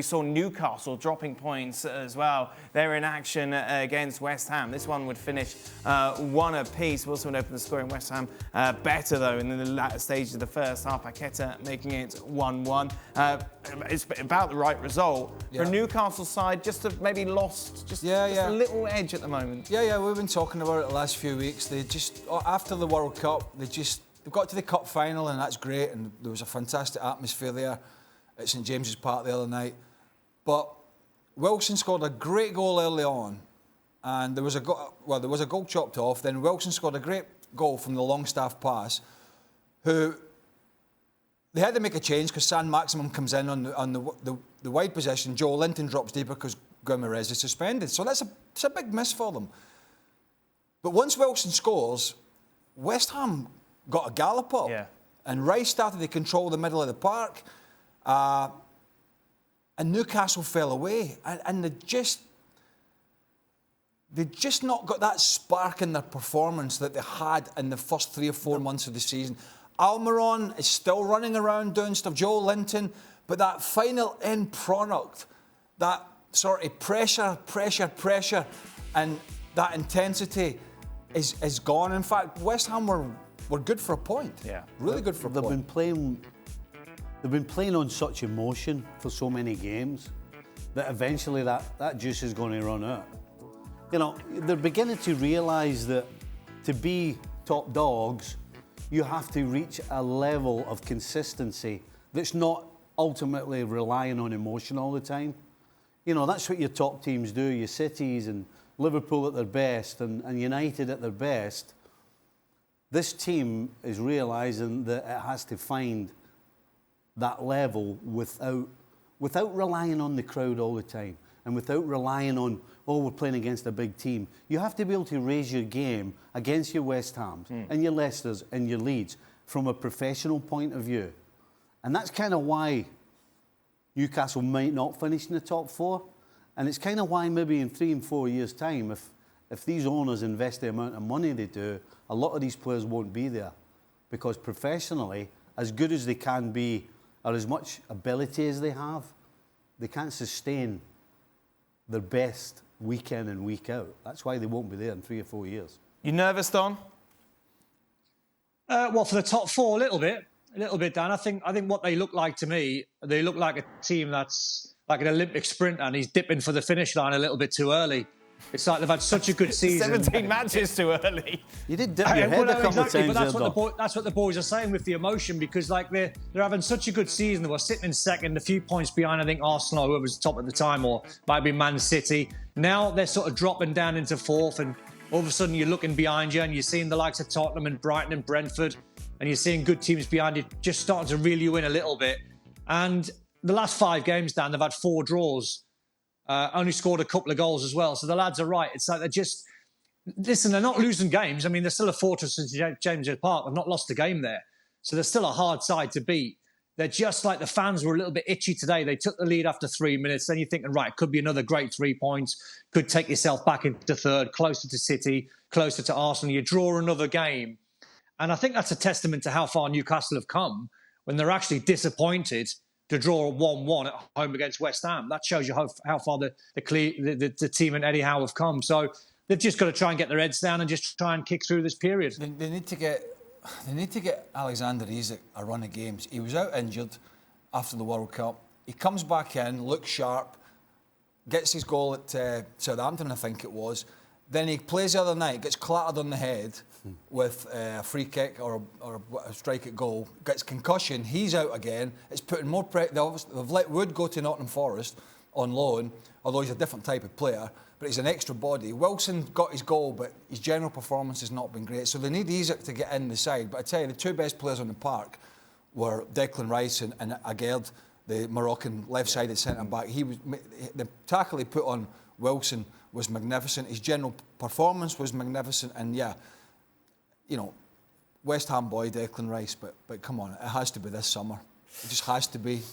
We saw Newcastle dropping points as well. They're in action against West Ham. This one would finish 1 apiece. Wilson would open the score in West Ham better, though, in the latter stages of the first half. Paqueta making it 1-1. It's about the right result. For Newcastle side, just have maybe lost just a little edge at the moment. Yeah, we've been talking about it the last few weeks. They just, after the World Cup, they've got to the cup final, and that's great, and there was a fantastic atmosphere there at St James's Park the other night. But Wilson scored a great goal early on, and there was a goal chopped off. Then Wilson scored a great goal from the Longstaff pass. They had to make a change because San Maximum comes in on the wide position. Joe Linton drops deeper because Guimaraes is suspended. So it's a big miss for them. But once Wilson scores, West Ham got a gallop up, and Rice started to control the middle of the park. And Newcastle fell away, and they just not got that spark in their performance that they had in the first 3 or 4 months of the season. Almiron is still running around doing stuff, Joe Linton, but that final end product, that sort of pressure, and that intensity is gone. In fact, West Ham were good for a point. Yeah, really good for a point. They've been playing on such emotion for so many games that eventually that juice is going to run out. You know, they're beginning to realise that to be top dogs, you have to reach a level of consistency that's not ultimately relying on emotion all the time. You know, that's what your top teams do. Your Cities and Liverpool at their best and United at their best. This team is realising that it has to find that level without relying on the crowd all the time and without relying on, we're playing against a big team. You have to be able to raise your game against your West Hams and your Leicesters and your Leeds from a professional point of view. And that's kind of why Newcastle might not finish in the top 4. And it's kind of why maybe in 3 and 4 years' time, if these owners invest the amount of money they do, a lot of these players won't be there. Because professionally, as good as they can be, or as much ability as they have, they can't sustain their best week in and week out. That's why they won't be there in 3 or 4 years. You nervous, Don? Well, for the top 4, a little bit, Dan. I think what they look like to me, they look like a team that's like an Olympic sprinter, and he's dipping for the finish line a little bit too early. It's like they've had such a good season. 17 matches too early. You did dip your head a couple of times. But that's what the boys are saying with the emotion, because like they're having such a good season. They were sitting in second, a few points behind, I think, Arsenal, whoever was top at the time, or might be Man City. Now they're sort of dropping down into 4th, and all of a sudden you're looking behind you and you're seeing the likes of Tottenham and Brighton and Brentford, and you're seeing good teams behind you just starting to reel you in a little bit. And the last 5 games, Dan, they've had 4 draws. Only scored a couple of goals as well. So the lads are right. It's like they're not losing games. I mean, they're still a fortress in St James's Park. They've not lost a game there. So they're still a hard side to beat. They're just like the fans were a little bit itchy today. They took the lead after 3 minutes. Then you're thinking, right, could be another great 3 points. Could take yourself back into 3rd, closer to City, closer to Arsenal. You draw another game. And I think that's a testament to how far Newcastle have come when they're actually disappointed to draw a 1-1 at home against West Ham. That shows you how far the team and Eddie Howe have come. So they've just got to try and get their heads down and just try and kick through this period. They need to get Alexander Isak a run of games. He was out injured after the World Cup. He comes back in, looks sharp, gets his goal at Southampton, I think it was. Then he plays the other night, gets clattered on the head with a free kick or a strike at goal, gets concussion, he's out again. It's putting more pressure. They've let Wood go to Nottingham Forest on loan, although he's a different type of player, but he's an extra body. Wilson got his goal, but his general performance has not been great. So they need Isak to get in the side. But I tell you, the 2 best players on the park were Declan Rice and Aguerd, the Moroccan left-sided centre-back. The tackle he put on Wilson was magnificent. His general performance was magnificent. And you know, West Ham boy Declan Rice, but come on, it has to be this summer. It just has to be.